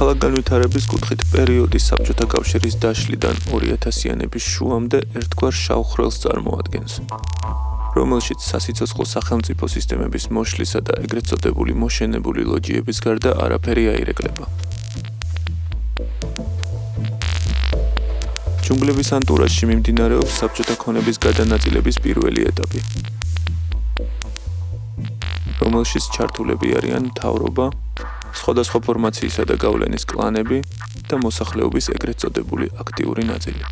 ქალაქ განვითარების კუთხით პერიოდი საბჭოთა კავშირის დაშლიდან 2000-იანების შუამდე ერთგვარ შავ ხვრელს წარმოადგენს, რომელშიც სასიცოცხლო სახელმწიფო სისტემების მოშლისა და ეგრეთ წოდებული მოშენებული ლოჯიების გარდა არაფერი აირეკლება. ჯუნგლების ანტურაჟში მიმდინარეობს საბჭოთა ქონების გადანაწილების პირველი ეტაპი, რომელშიც ჩართულები არიან მთავრობა, სხვადასხვა ფორმაციისა და გავლენის კლანები და მოსახლეობის ეგრეთ წოდებული აქტიური ნაწილი.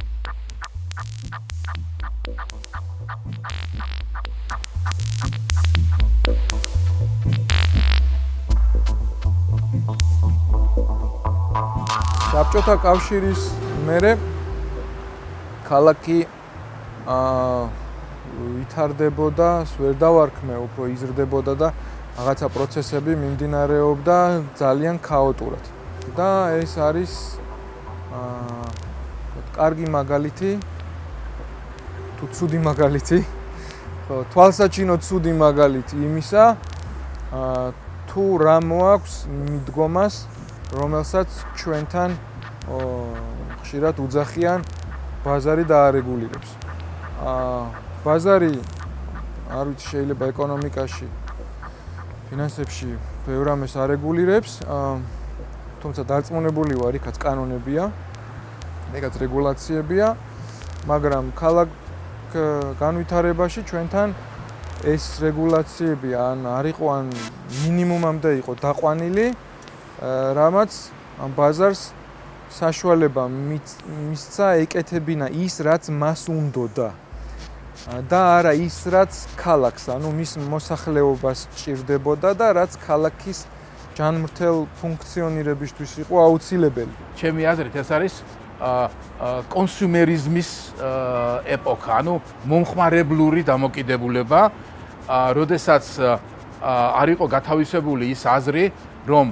საბჭოთა კავშირის მერე ქალაქი ვითარდებოდა, ვერ დავარქმე, უფრო იზრდებოდა და რაღაცა პროცესები მიმდინარეობდა ძალიან ქაოტურად. და ეს არის კარგი მაგალითი, თუ ცუდი მაგალითი, თვალსაჩინო ცუდი მაგალითი იმისა, თუ რა მოაქვს მიდგომას, რომელსაც ჩვენთან ხშირად უძახიან ბაზარი დაარეგულირებს. ბაზარი არ ვიცი, შეიძლება ეკონომიკაში, ფინანსებში ბევრ რამეს არეგულირებს, თუმცა დარწმუნებული ვარ, იქაც კანონებია, ეგაც რეგულაციებია, მაგრამ ქალაქ განვითარებაში ჩვენთან ეს რეგულაციები არ იყო, ან მინიმუმამდე იყო დაყვანილი, რამაც ამ ბაზარს საშუალება მისცა ეკეთებინა ის, რაც მას უნდოდა. და არა ის, რაც ქალაქს, ანუ მის მოსახლეობას ჭირდებოდა და რაც ქალაქის ჯანმრთელ ფუნქციონირებისთვის იყო აუცილებელი. ჩემი აზრით ეს არის კონსუმერიზმის ეპოქა, ანუ მომხმარებლური დამოკიდებულება, როდესაც არ იყო გათავისებული ის აზრი, რომ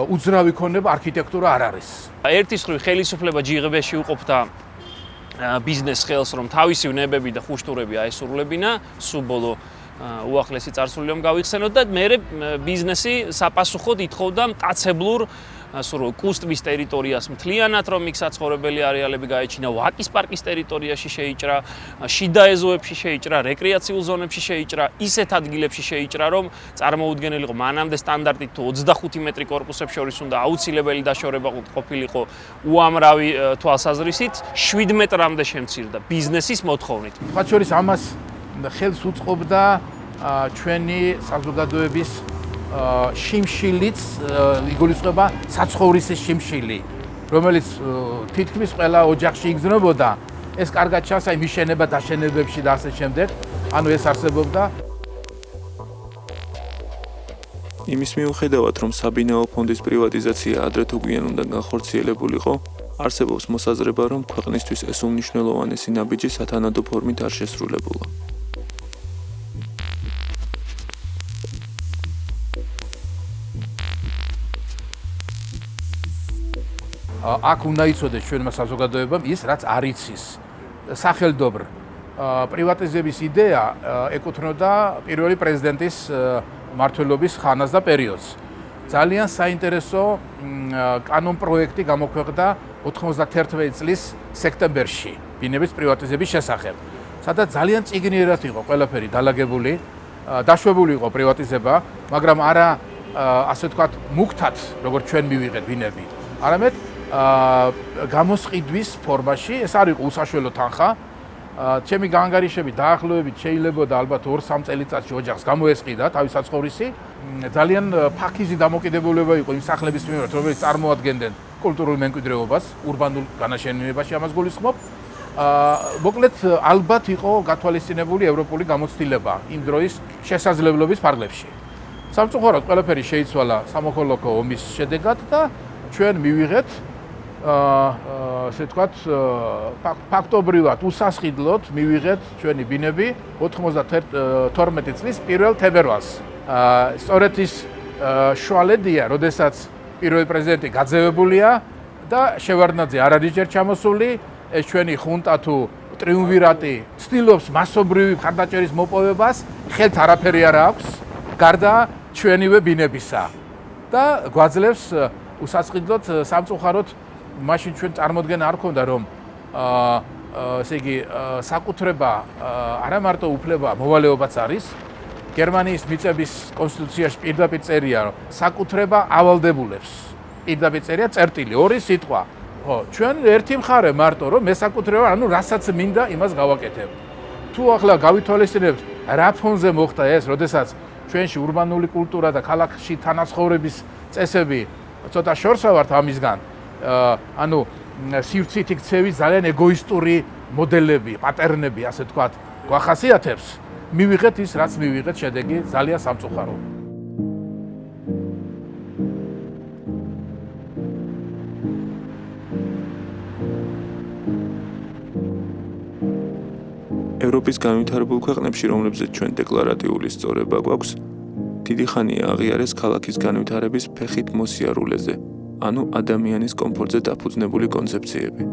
უძრავი ქონება არქიტექტურა არ არის. ერთის მხრივ ხელისუფლება ჯიღებაში უყოფდა ბიზნეს ხელს, რომ თავისი ვნებები და ხუშტურები აესრულებინა, სულ ბოლო უახლესი წარსული რომ გავიხსენოთ და მერე ბიზნესი საპასუხოდ ითხოვდა მტაცებლურ კუსტვის ტერიტორიას მთლიანად, რომ იქ საცხოვრებელი არეალები გაეჩინა, ვაკის პარკის ტერიტორიაში შეიჭრა, შიდა ეზოებში შეიჭრა, რეკრეაციულ ზონებში შეიჭრა, ისეთ ადგილებში შეიჭრა, რომ წარმოუდგენელი იყო მანამდე სტანდარტით თუ 25 მეტრი კორპუსებს შორის უნდა აუცილებელი დაშორება ყოფილიყო უამრავი თვალსაზრისით, 7 მეტრამდე შემცირდა ბიზნესის მოთხოვნით. მათ შორის ამას ხელს უწყობდა ჩვენი საზოგადოების შიმშილიც, იგულისხმება საცხოვრისის შიმშილი, რომელიც თითქმის ყველა ოჯახში იგრძნობოდა. ეს კარგად ჩანს აი მიშენება დაშენებებში და ასე შემდეგ. ანუ ეს არსებობდა. იმის მიუხედავად, რომ საბინაო ფონდის პრივატიზაცია ადრე თუ გვიან უნდა განხორციელებულიყო, არსებობს მოსაზრება, რომ ქვეყნისთვის ეს უმნიშვნელოვანესი ნაბიჯი სათანადო ფორმით არ შესრულებულა. აქ უნდა იცოდეს ჩვენმა საზოგადოებამ ის, რაც არ იცის. სახელდობრ პრივატიზების იდეა ეკუთვნოდა პირველი პრეზიდენტის მმართველობის ხანას და პერიოდს. ძალიან საინტერესო კანონპროექტი გამოქვეყნდა 91 წლის სექტემბერში ბინების პრივატიზების შესახებ. სადაც ძალიან წიგნიერად იყო ყველაფერი დალაგებული, დაშვებული იყო პრივატიზება, მაგრამ არა ასე ვთქვათ მუქთად, როგორც ჩვენ მივიღეთ ბინები, არამედ გამოსყიდვის ფორმაში. ეს არ იყო უსაშველო თანხა. ჩემი გაანგარიშები დაახლოებით შეიძლებოდა ალბათ 2-3 წელიწადში ოჯახს გამოესყიდა თავის საცხოვრისი. ძალიან ფაქიზი დამოკიდებულება იყო იმ სახლების მიმართ, რომელიც წარმოადგენდნენ კულტურულ მემკვიდრეობას, ურბანულ განაშენებაში ამას გულისხმობ. მოკლედ ალბათ იყო გათვალისწინებული ევროპული გამოცდილება იმ დროის შესაძლებლობის ფარგლებში. სამწუხაროდ ყველაფერი შეიცვალა სამოქალაქო ომის შედეგად და ჩვენ მივიღეთ ასე ვთქვათ, ფაქტობრივად უსასყიდლოდ მივიღეთ ჩვენი ბინები 92 წლის 1 თებერვალს. სწორედ ის შუალედია, როდესაც პირველი პრეზიდენტი გაძევებულია და შევარდნაძე არ არის ჯერ ჩამოსული, ეს ჩვენი ხუნტა თუ ტრიუმვირატი ცდილობს მასობრივი მხარდაჭერის მოპოვებას, ხელთ არაფერი არ აქვს, გარდა ჩვენივე ბინებისა და გვაძლევს უსასყიდლოდ სამწუხაროდ მაშინ ჩვენ წარმოდგენა არ ქონდა რომ ესე იგი საკუთრება არა მარტო უფლება მოვალეობაც არის გერმანიის მიწების კონსტიტუციაში პირდაპირ წერია რომ საკუთრება ავალდებულებს პირდაპირ წერია წერტილი ორი სიტყვა ხო ჩვენ ერთი მხარე მარტო რომ მე საკუთრება ანუ რასაც მინდა იმას გავაკეთებ თუ ახლა გავითვალისწინებთ რა ფონზე მოხდა ეს როდესაც ჩვენში ურბანული კულტურა და ქალაქში თანაცხოვრების წესები ცოტა შორსა ვართ ამისგან ანუ სივრცითი ქცევის ძალიან ეგოისტური მოდელები, პატერნები, ასე ვთქვათ, გვახასიათებს, მივიღეთ ის, რაც მივიღეთ, შედეგი ძალიან სამწუხარო. ევროპის განვითარებულ ქვეყნებში, რომლებზეც ჩვენ დეკლარატიული სწორება გვაქვს, დიდი ხანია აღიარეს ქალაქის განვითარების ფეხით მოსიარულეზე, ანუ ადამიანის კომფორტზე დაფუძნებული კონცეფციები.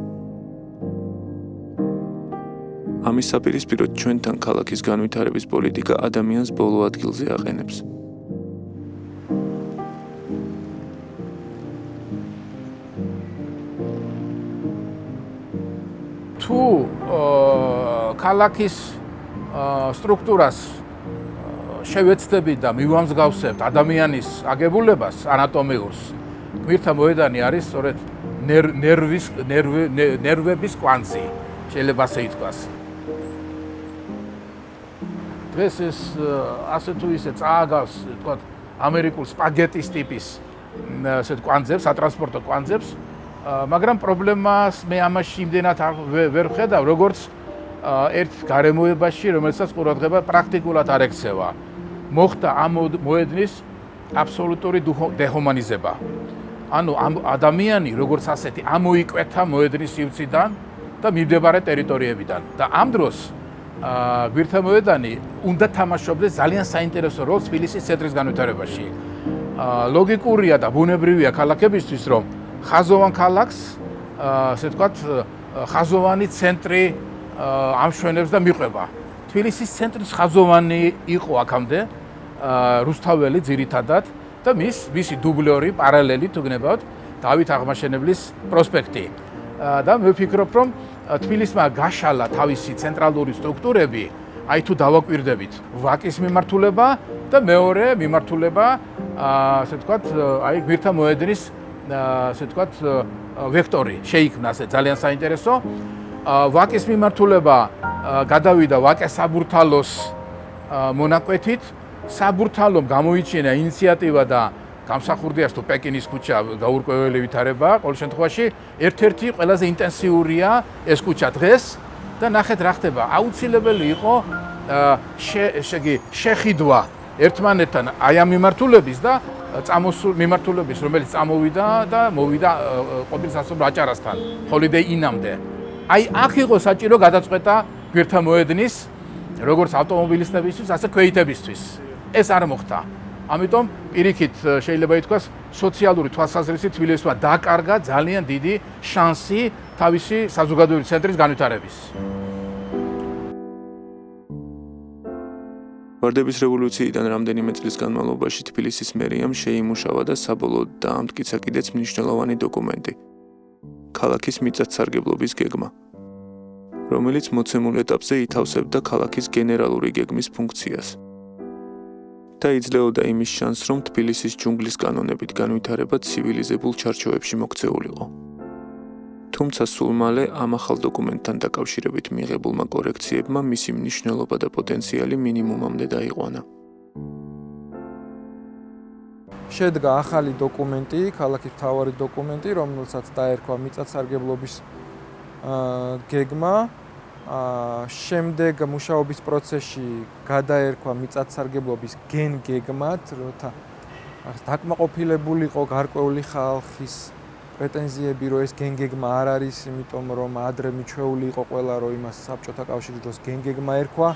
ამის საპირისპიროდ ჩვენთან ქალაქის განვითარების პოლიტიკა ადამიანს ბოლო ადგილზე აყენებს. თუ ქალაქის სტრუქტურას შევეცდებით და მივამსგავსებთ ადამიანის აგებულებას, ანატომიურს, გვირთა მოედანი არის სწორედ ნერვების კვანძი, შეიძლება ასე ითქვას. დღეს ეს ასე თუ ისე წააგავს, თქვათ, ამერიკულ სპაგეტის ტიპის ასე კვანძებს, სატრანსპორტო კვანძებს, მაგრამ პრობლემას მე ამაში იმდენად ვერ ვხედავ, როგორც ერთ გარემოებაში, რომელსაც ყურადღება პრაქტიკულად არ ექცევა. მოხდა ამ მოედნის აბსოლუტური დეჰუმანიზება. ანუ ადამიანი როგორც ასეთი ამოიკვეთა მოედნის სივრციდან და მიმდებარე ტერიტორიებიდან. და ამ დროს გვირთა მოედანი უნდა თამაშობდეს ძალიან საინტერესო როლს თბილისის ცენტრის განვითარებაში. ლოგიკურია და ბუნებრივია ქალაქებისთვის, რომ ხაზოვან ქალაქს, ასე ვთქვათ, ხაზოვანი ცენტრი ამშვენებს და მიყვება. თბილისის ცენტრის ხაზოვანი იყო აქამდე რუსთაველი ძირითადად და მისი დუბლორი პარალელი თუ გნებავთ დავით აღმაშენებლის პროსპექტი. და მე ვფიქრობ, რომ თბილისმა გაშალა თავისი ცენტრალური სტრუქტურები, აი თუ დავაკვირდებით, ვაკის მიმართულება და მეორე მიმართულება, ასე ვთქვათ, აი გვირთა მოედნის, ასე ვთქვათ, ვექტორი შეიქმნა, ასე ძალიან საინტერესო. ვაკის მიმართულება გადავიდა ვაკე საბურთალოს მონაკვეთით. საბურთალომ გამოიჩინა ინიციატივა და გამსახურდია თუ პეკინის ქუჩა გაურკვეველი ვითარება, ყოველ შემთხვევაში ერთ-ერთი ყველაზე ინტენსიურია ეს ქუჩა დღეს და ნახეთ რა ხდება. აუცილებელი იყო შეხიდვა ერთმანეთთან აი ამ მიმართულების და მიმართულების, რომელიც წამოვიდა და მოვიდა ყოფილ სასოფლო აჭარასთან, ჰოლიდეი ინამდე. აი აქ იყო საჭირო გადაწყვეტა გვერდთა მოედნის როგორც ავტომობილისტებისთვის, ასე ქვეითებისთვის. ეს არ მოხდა. ამიტომ პირიქით შეიძლება ითქვას სოციალური თვალსაზრისით თბილისმა დაკარგა ძალიან დიდი შანსი თავისი საზოგადოებრივი ცენტრის განვითარების. ვარდების რევოლუციიდან რამდენიმე წლის განმავლობაში თბილისის მერიამ შეიმუშავა და საბოლოოდ დაამტკიცა კიდეც მნიშვნელოვანი დოკუმენტი. ქალაქის მიწათსარგებლობის გეგმა, რომელიც მოცემულ ეტაპზე ითავსებდა ქალაქის გენერალური გეგმის ფუნქციას. და იძლეოდა იმის შანსს, რომ თბილისის ჯუნგლის კანონებით განვითარება ცივილიზებულ ჩარჩოებში მოქცეულიყო. თუმცა სულ მალე ამ ახალ დოკუმენტთან დაკავშირებით მიღებულმა კორექციებმა მისი მნიშვნელობა და პოტენციალი მინიმუმამდე დაიყვანა. შედგა ახალი დოკუმენტი, ქალაქის მთავარი დოკუმენტი, რომელსაც დაერქვა მიწათსარგებლობის გეგმა. შემდეგ მუშაობის პროცესში გადაერქვა მიწათსარგებლობის გეგმად, როცა დაკმაყოფილებულიყო გარკვეული ხალხის პრეტენზიები, რომ ეს გეგმა არ არის, იმიტომ რომ ადრე მიჩვეული იყო ყველა, რომ იმას საბჭოთა კავშირის დროს გეგმა ერქვა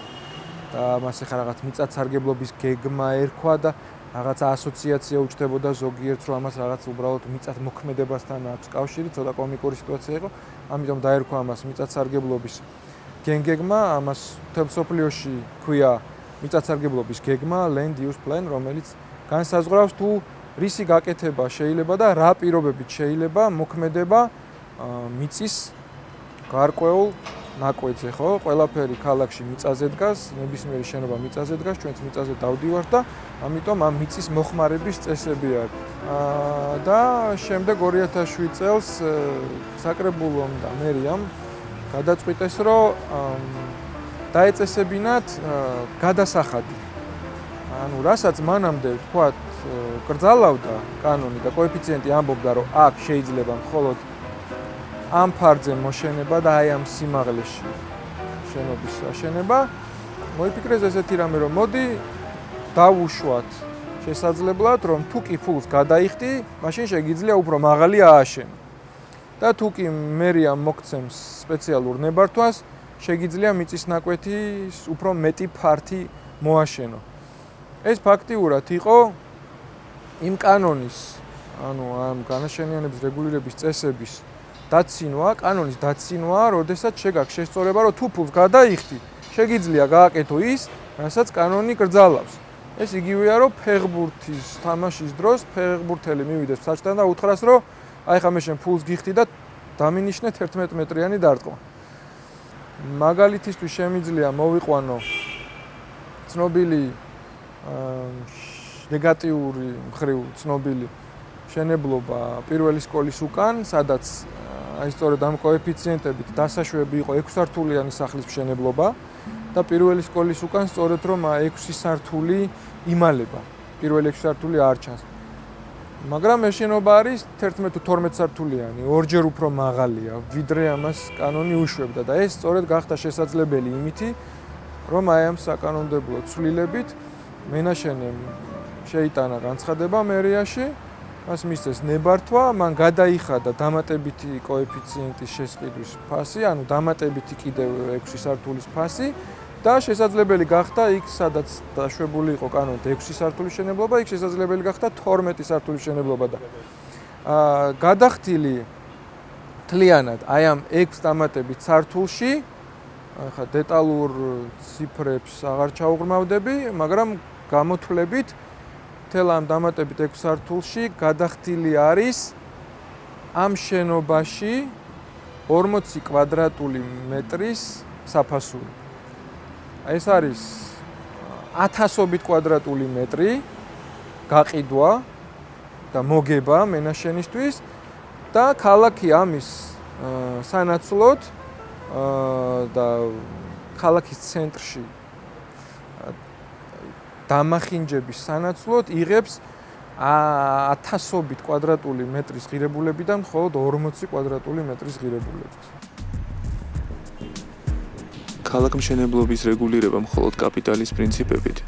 და მას ახლა რაღაც მიწათსარგებლობის გეგმა ერქვა და რაღაცა ასოციაცია უჩნდებოდა ზოგიერთს, რომ ამას რაღაც უბრალოდ მიწათმოქმედებასთან აქვს კავშირი, ცოტა კომიკური სიტუაცია იყო, ამიტომ დაერქვა ამას მიწათსარგებლობის გეგმა, ამას მთელ მსოფლიოში ქვია მიწათსარგებლობის გეგმა, land use plan, რომელიც განსაზღვრავს თუ რისი გაკეთება შეიძლება და რა პირობებით შეიძლება მოქმედება მიწის გარკვეულ ნაკვეთზე, ხო? ყველაფერი ქალაქში მიწაზე დგას, ნებისმიერი შენობა მიწაზე დგას, ჩვენც მიწაზე დავდივართ და ამიტომ ამ მიწის მოხმარების წესები არის. და შემდეგ 2007 წელს საკრებულომ და მერიამ გადაწყვიტეს, რომ დაეწესებინათ გადასახადი. ანუ რასაც მანამდე თქვათ კრძალავდა კანონი და კოეფიციენტი ამბობდა, რომ აქ შეიძლება მხოლოდ ამ ფარგლზე მოშენება და აი ამ სიმაღლეში შენობის აშენება, მოიფიქრეს ესეთი რამე, რომ მოდი დავუშვათ შესაძლებლად, რომ თუ კი ფულს გადაიხდი, მაშინ შეგიძლია უფრო მაღალი ააშენო. და თუ კი მერია მოგცემს სპეციალურ ნებართვას, შეგიძლია მიწის ნაკვეთის უფრო მეტი ფართი მოაშენო. ეს ფაქტიურად იყო იმ კანონის, ანუ ამ განაშენიანების რეგულირების წესების დაცინვა, კანონის დაცინვა, როდესაც შეგაქვს შესწორება, რომ თუ ფულს გადაიხდი, შეგიძლია გააკეთო ის, რასაც კანონი კრძალავს. ეს იგივეა, რომ ფეხბურთის თამაშის დროს ფეხბურთელი მივიდეს საჭთან და უთხრას, რომ აი ხა მე შენ ფულს გიხდი და დამინიშნე 11 მეტრიანი დარტყმა. მაგალითისთვის შემიძლია მოვიყვანო ცნობილი ნეგატიური მხრივ ცნობილი შენებლობა პირველი სკოლის უკან, სადაც აი სწორედ ამ კოეფიციენტებით დასაშვები იყო 6 სართულიანი სახლის მშენებლობა და პირველი სკოლის უკან სწორედ რომ 6 სართული იმალება. პირველი 6 სართული არ ჩანს. მაგრამ ეს შენობა არის 11 თუ 12 სართულიანი, ორჯერ უფრო მაღალია, ვიდრე ამას კანონი უშვებდა და ეს სწორედ გახდა შესაძლებელი იმითი, რომ აი ამ საკანონმდებლო ცვლილებით მენაშენემ შეიტანა განცხადება მერიაში, მას მისცეს ნებართვა, მან გადაიხადა დამატებითი კოეფიციენტის შესყიდვის ფასი, ანუ დამატებითი კიდევ 6 სართულის ფასი და შესაძლებელი გახდა იქ, სადაც დაშვებული იყო კანონით 6 სართულის შენებლობა, იქ შესაძლებელი გახდა 12 სართულის შენებლობა და გადახდილი მთლიანად აი ამ 6 დამატებით სართულში, ახლა დეტალურ ციფრებს აღარ ჩაუღრმავდები, მაგრამ გამოთვლებით მთელ ამ დამატებით 6 სართულში გადახდილი არის ამ შენობაში 40 კვადრატული მეტრის საფასური. ეს არის 1000-ობით კვადრატული მეტრი გაყიდვა და მოგება მენაშენისთვის და ქალაქი ამის სანაცვლოდ და ქალაქის ცენტრში დამახინჯების სანაცვლოდ იღებს 1000-ობით კვადრატული მეტრის ღირებულებიდან მხოლოდ 40 კვადრატული მეტრის ღირებულებით. ქალაქმშენებლობის რეგულირება მხოლოდ კაპიტალის პრინციპებით,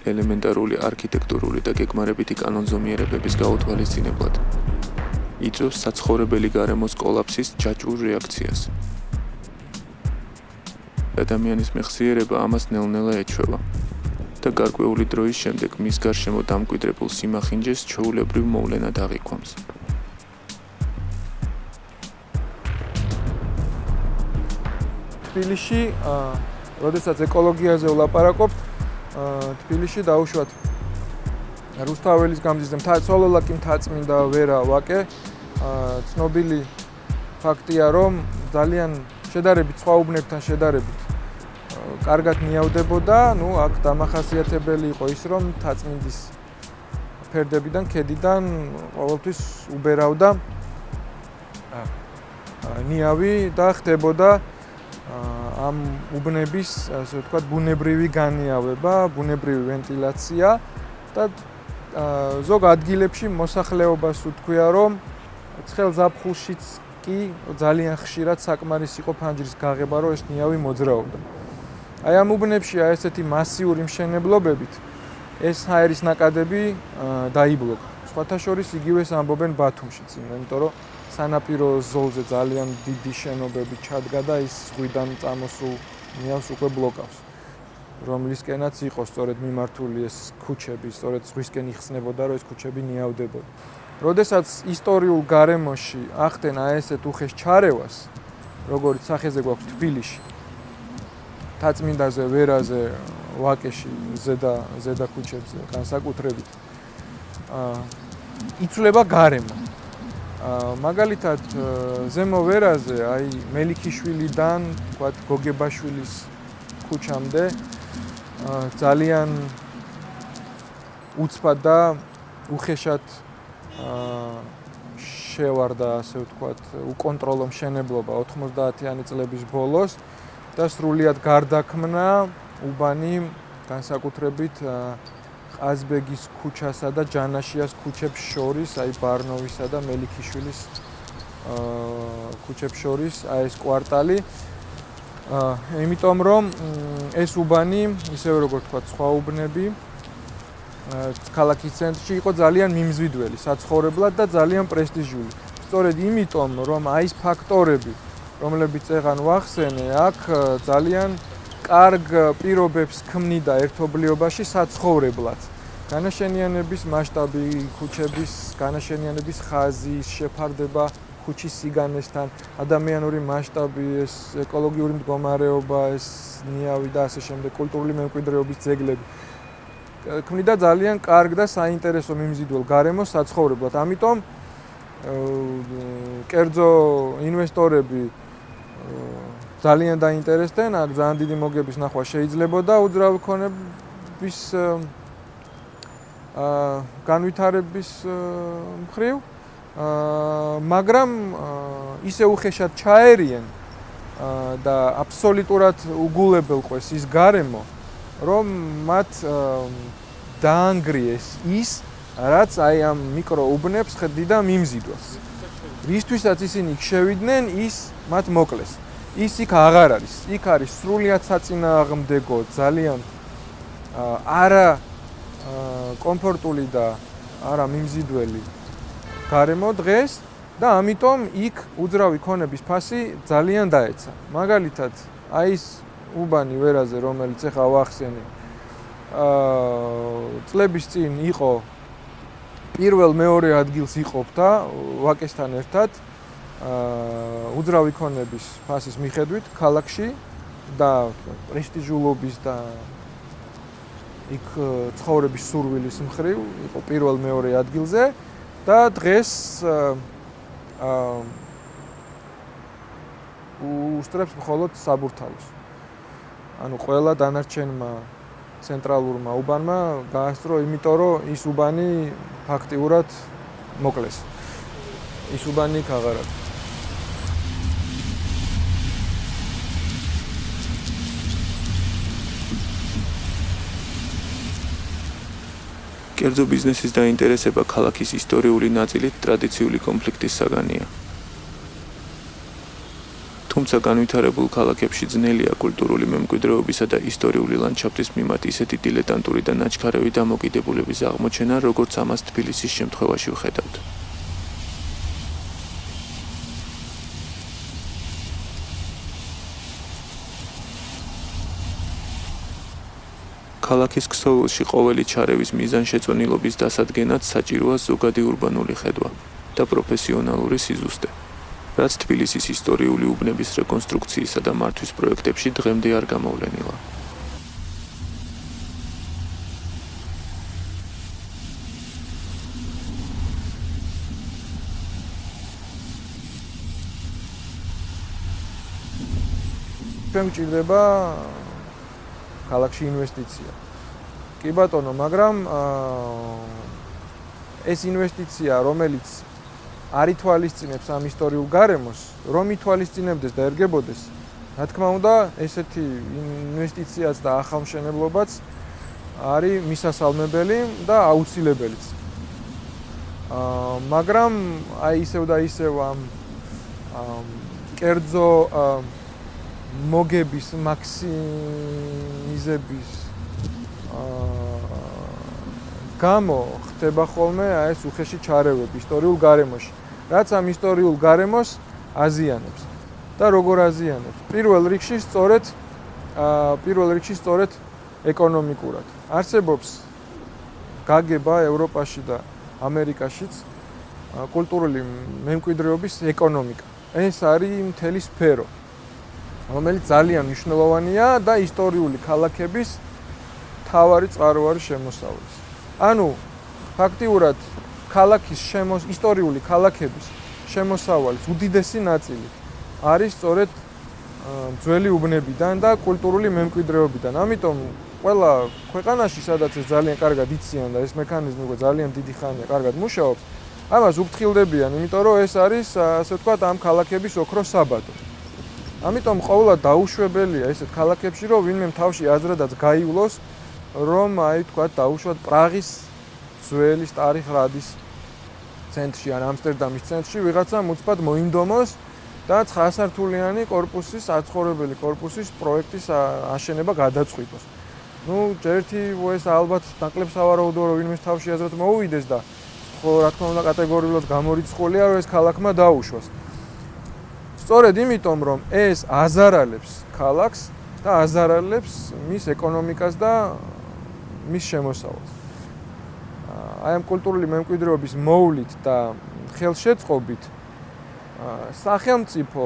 ელემენტარული არქიტექტურული და გეგმარებითი კანონზომიერებების გაუთვალისწინებლად იწვევს საცხოვრებელი გარემოს კოლაფსის ჯაჭვურ რეაქციას. ადამიანის მეხსიერება ამას ნელ-ნელა ეჩვევა და გარკვეული დროის შემდეგ მის გარშემო დამკვიდრებულ სიმახინჯეს ჩვეულებრივ მოვლენად აღიქვამს. თბილისში, როდესაც ეკოლოგიაზე ვლაპარაკობთ, თბილისში დაუშვათ რუსთაველის გამზირზე ცოლოლაკი მთაწმინდა ვერა ვაკე, ცნობილი ფაქტია, რომ ძალიან შედარებით სხვა უბნებთან შედარებით კარგად მიავდებოდა, აქ დამახასიათებელი იყო ის, რომ მთაწმინდის ფერდებიდან, ქედიდან ყოველთვის უბერავდა ნიავი და ხდებოდა ამ უბნების, ასე ვთქვათ, ბუნებრივი განიავება, ბუნებრივი ვენტილაცია და ზოგ ადგილებში მოსახლეობას უთქვია, რომ ცხელ ზაფხულშიც კი ძალიან ხშირად საკმარის იყო ფანჯრის გაღება, რომ ეს ნიავი მოძრაობდა. აი ამ უბნებში ესეთი მასიური მშენებლობებით ეს ჰაერის ნაკადები დაიბლოკა. სხვათა შორის იგივეს ამბობენ ბათუმშიც, იმიტომ რომ სანაპირო ზოლზე ძალიან დიდი შენობები ჩადგა და ის ზღვიდან წამოსულ ნიავს უკვე ბლოკავს, რომლისკენაც იყო სწორედ მიმართული ეს ქუჩები, სწორედ ზღვისკენ იხსნებოდა, რომ ეს ქუჩები ნიავდებოდა. როდესაც ისტორიულ გარემოში ახდენ აი ესეთ უხეშ ჩარევას, როგორც სახეზე გვაქვს თბილისში, მთაწმინდაზე, ვერაზე, ვაკეში, ზედა ქუჩებზე, განსაკუთრებით იცვლება გარემო. მაგალითად, ზემო ვერაზე, აი მელიქიშვილიდან, ვთქვათ, გოგებაშვილის ქუჩამდე ძალიან უცბად და უხეშად შევარდა, ასე ვთქვათ, უკონტროლო მშენებლობა 90-იანი წლების ბოლოს და სრულიად გარდაქმნა უბანი განსაკუთრებით ყაზბეგის ქუჩასა და ჯანაშიას ქუჩებს შორის, აი ბარნოვისა და მელიქიშვილის ქუჩებს შორის, აი ეს კვარტალი. იმიტომ რომ ეს უბანი, ისევე როგორც თქვა, სხვა უბნები ქალაქის ცენტრში იყო ძალიან მიმზიდველი საცხოვრებლად და ძალიან პრესტიჟული. სწორედ იმიტომ, რომ აი ეს ფაქტორები, რომლებიც ეხან ვახსენე, აქ ძალიან კარგ პირობებს ქმნიდა ერთობლიობაში საცხოვრებლად. განაშენიანების მასშტაბი, ქუჩების განაშენიანების ხაზი, შეფარდება ქუჩის სიგანესთან, ადამიანური მასშტაბი, ეს ეკოლოგიური მდგომარეობა, ეს ნიავი და ასე შემდეგ, კულტურული მემკვიდრეობის ძეგლები ქმნიდა ძალიან კარგ და საინტერესო მიმზიდველ გარემოს საცხოვრებლად. ამიტომ კერძო ინვესტორები ძალიან დაინტერესდნენ, აქ ძალიან დიდი მოგების ნახვა შეიძლებოდა უძრავი ქონების განვითარების მხრივ, მაგრამ ისე უხეშად ჩაერიენ და აბსოლუტურად უგულებელ ყვეს ის გარემო, რომ მათ დაანგრიეს ის, რაც აი ამ მიკროუბნებს ხედიდა მიმზიდვას. რისთვისაც ისინი იქ შევიდნენ, ის მათ მოკლეს. ის იქ აღარ არის. იქ არის სრულიად საწინააღმდეგო, ძალიან არა კომფორტული და არა მიმზიდველი გარემო დღეს და ამიტომ იქ უძრავი ქონების ფასი ძალიან დაეცა. მაგალითად, აი ეს უბანი ვერაზე, რომელიც ახლა ვახსენე, წლების წინ იყო პირველ-მეორე ადგილს იყოფდა ვაკესთან ერთად უძრავი ქონების ფასის მიხედვით ქალაქში და პრესტიჟულობის და იქ ცხოვრების სურვილის მხრივ იყო პირველ-მეორე ადგილზე და დღეს უსწრებს მხოლოდ საბურთალოს. ანუ ყველა დანარჩენმა ცენტრალურმა უბანმა გაასწრო, იმიტომ რომ ის უბანი ფაქტიურად მოკლეს. ის უბანი იქ აღარ არის. კერძო ბიზნესის დაინტერესება ქალაქის ისტორიული ნაწილით ტრადიციული კონფლიქტის საგანია. თუმცა განვითარებულ ქალაქებში ძნელია კულტურული მემკვიდრეობისა და ისტორიული ლანდშაფტის მიმართ ისეთი დილეტანტური და ნაჩქარევი დამოკიდებულების აღმოჩენა, როგორც ამას თბილისის შემთხვევაში ვხედავთ. ქალაქის ქსოვილში ყოველი ჩარევის მიზანშეწონილობის დასადგენად საჭიროა ზოგადი ურბანული ხედვა და პროფესიონალური სიზუსტე, რაც თბილისის ისტორიული უბნების რეკონსტრუქციისა და მართვის პროექტებში დღემდე არ გამოვლენილა. ჩვენ გვჭირდება ქალაქში ინვესტიცია. კი ბატონო, მაგრამ ეს ინვესტიცია, რომელიც არ ითვალისწინებს ამ ისტორიულ გარემოს, რომ ითვალისწინებდეს და ერგებოდეს, რა თქმა უნდა, ესეთი ინვესტიციაც და ახალმშენებლობაც არის მისასალმებელი და აუცილებელიც. მაგრამ აი ისევ და ისევ ამ კერძო მოგების მაქსიმიზების გამო ხდება ხოლმე აი ეს უხეში ჩარევები ისტორიულ გარემოში, რაც ამ ისტორიულ გარემოს აზიანებს. და როგორ აზიანებს? პირველ რიგში სწორედ ეკონომიკურად. არსებობს გაგება ევროპაში და ამერიკაშიც კულტურული მემკვიდრეობის ეკონომიკა. ეს არის მთელი სფერო, რომელიც ძალიან მნიშვნელოვანია და ისტორიული ქალაქების მთავარი წყაროა შემოსავლის. ანუ ფაქტიურად ქალაქის ისტორიული ქალაქების შემოსავალის უდიდესი ნაწილი არის სწორედ ძველი უბნებიდან და კულტურული მემკვიდრეობიდან. ამიტომ ყველა ქვეყანაში, სადაც ეს ძალიან კარგად იციან და ეს მექანიზმი უკვე ძალიან დიდი ხანია კარგად მუშაობს, ამას უფრთხილდებიან, იმიტომ რომ ეს არის, ასე ვთქვათ, ამ ქალაქების ოქროს საბადო. ამიტომ ყოველად დაუშვებელია ესეთ ქალაქებში, რომ ვინმე თავში აზრადაც გაივლოს, რომ თქვათ, დაუშვათ პრაღის ძველი სტარი ხრადის ცენტრში ან ამსტერდამის ცენტრში ვიღაცა უცბად მოინდომოს და 9 სართულიანი კორპუსის, საცხოვრებელი კორპუსის პროექტის აშენება გადაწყვიტოს. ერთი ეს ალბათ ნაკლებ სავარაუდოა, რომ ვინმე თავში აზრად მოუვიდეს და ხო, რა თქმა უნდა, კატეგორიულად გამორიცხულია, რომ ეს ქალაქმა დაუშვას. სწორედ იმიტომ, რომ ეს აზარალებს ქალაქს და აზარალებს მის ეკონომიკას და მის შემოსავალს. აი ამ კულტურული მემკვიდრეობის მოვლით და ხელშეწყობით სახელმწიფო,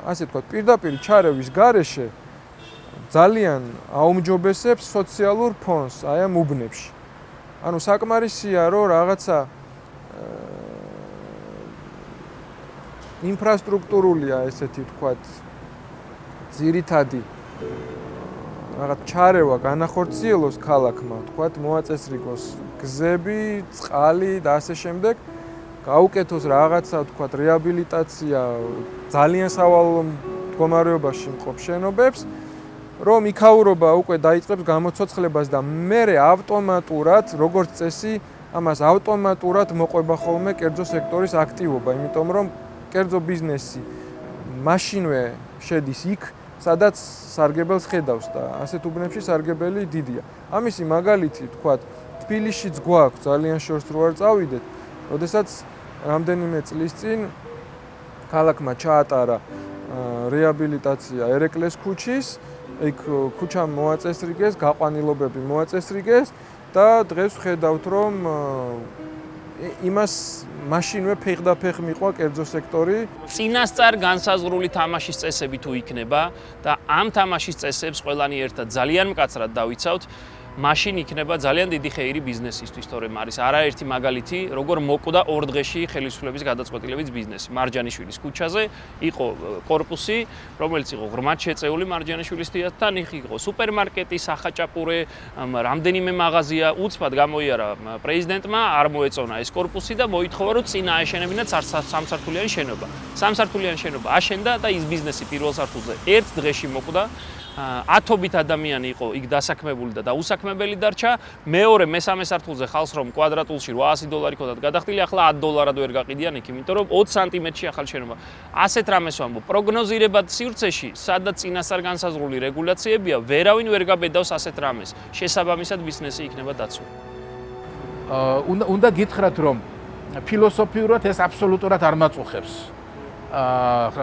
ასე ვთქვათ, პირდაპირ ჩარევის გარეშე ძალიან აუმჯობესებს სოციალურ ფონს აი ამ უბნებში. ანუ საკმარისია, რომ რაღაცა ინფრასტრუქტურულია, ესეთი ვთქვათ, ძირითადი რაღაც ჩარევა განახორციელოს ქალაქმა, ვთქვათ, მოაწესრიგოს გზები, წყალი და ასე შემდეგ, გაუკეთოს რაღაცა, ვთქვათ, რეაბილიტაცია ძალიან სავალალო მდგომარეობაში მყოფ შენობებს, რომ იქაურობა უკვე დაიწყებს გამოცოცხლებას და მერე ავტომატურად, როგორც წესი, ამას ავტომატურად მოყვება ხოლმე კერძო სექტორის აქტივობა, იმიტომ რომ კერძო ბიზნესი მაშინვე შედის იქ, სადაც სარგებელს ხედავს და ასეთ უბნებში სარგებელი დიდია. ამისი მაგალითი, ვთქვათ, თბილისშიც გვაქვს ძალიან შორს რო არ წავიდეთ, როდესაც რამდენიმე წლის წინ ქალაქმა ჩაატარა რეაბილიტაცია ერეკლეს ქუჩის, იქ ქუჩამ მოაწესრიგეს, გაყვანილობები მოაწესრიგეს და დღეს ვხედავთ, რომ იმას მაშინვე ფეხდაფეხ მიყვა კერძო სექტორი. წინასწარ განსაზღვრული თამაშის წესები თუ იქნება და ამ თამაშის წესებს ყველანი ერთად ძალიან მკაცრად დავიცავთ, მაშინ იქნება ძალიან დიდი ხეირი ბიზნესისთვის, თორემ არის არაერთი მაგალითი, როგორ მოკვდა 2 დღეში ხელისუფლების გადაწყვეტილებით ბიზნესი. მარჯანიშვილის ქუჩაზე იყო კორპუსი, რომელიც იყო ღრმად შეწეული მარჯანიშვილის თეატრთან, იყო სუპერმარკეტი, სახაჭაპურე, რამდენიმე მაღაზია, უცბად გამოიარა პრეზიდენტმა, არ მოეწონა ეს კორპუსი და მოითხოვა, რომ წინა აეშენებინათ სამსართულიანი შენობა. სამსართულიანი შენობა აშენდა და ის ბიზნესი პირველ სართულზე 1 დღეში მოკვდა. 10-ობით ადამიანი იყო იქ დასაქმებული და დაუსაქმებელი დარჩა. მეორე, მესამე სართულზე ხალხს რომ კვადრატულში $800 ქონდათ გადახდილი, ახლა $10 ვერ გაყიდიან იქ, იმიტომ რომ 20 სანტიმეტრში ახალ შენობა. ასეთ რამეს ვამბობ, პროგნოზირებად სივრცეში, სადაც წინასწარ განსაზღვრული რეგულაციებია, ვერავინ ვერ გაბედავს ასეთ რამეს. შესაბამისად ბიზნესი იქნება დაცული. უნდა გითხრათ, რომ ფილოსოფიურად ეს აბსოლუტურად არ მაწუხებს.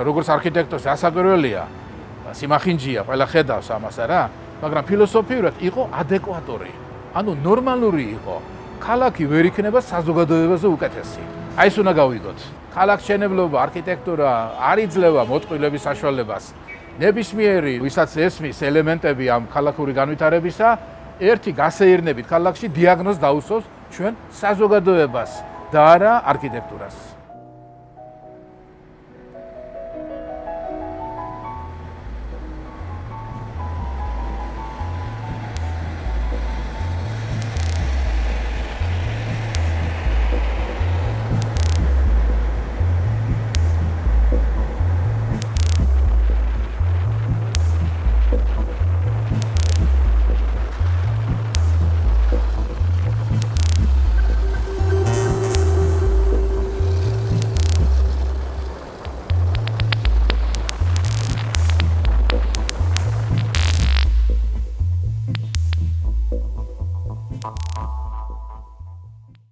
როგორც არქიტექტორს ასაკვირველია, სიმახინჯია, ყველა ხედავს ამას რა, მაგრამ ფილოსოფიურად იყო ადეკვატორი. ანუ ნორმალური იყო. ქალაქი ვერ იქნება საზოგადოებაზე უკეთესი. აი ეს უნდა გავიგოთ. ქალაქშენებლობა, არქიტექტურა არ იძლევა მოტყილების საშუალებას. ნებისმიერი, ვისაც ესმის ელემენტები ამ ქალაქური განვითარებისა, ერთი გასეირნებით ქალაქში დიაგნოზს დაუსვავს ჩვენ საზოგადოებას და არა არქიტექტურას.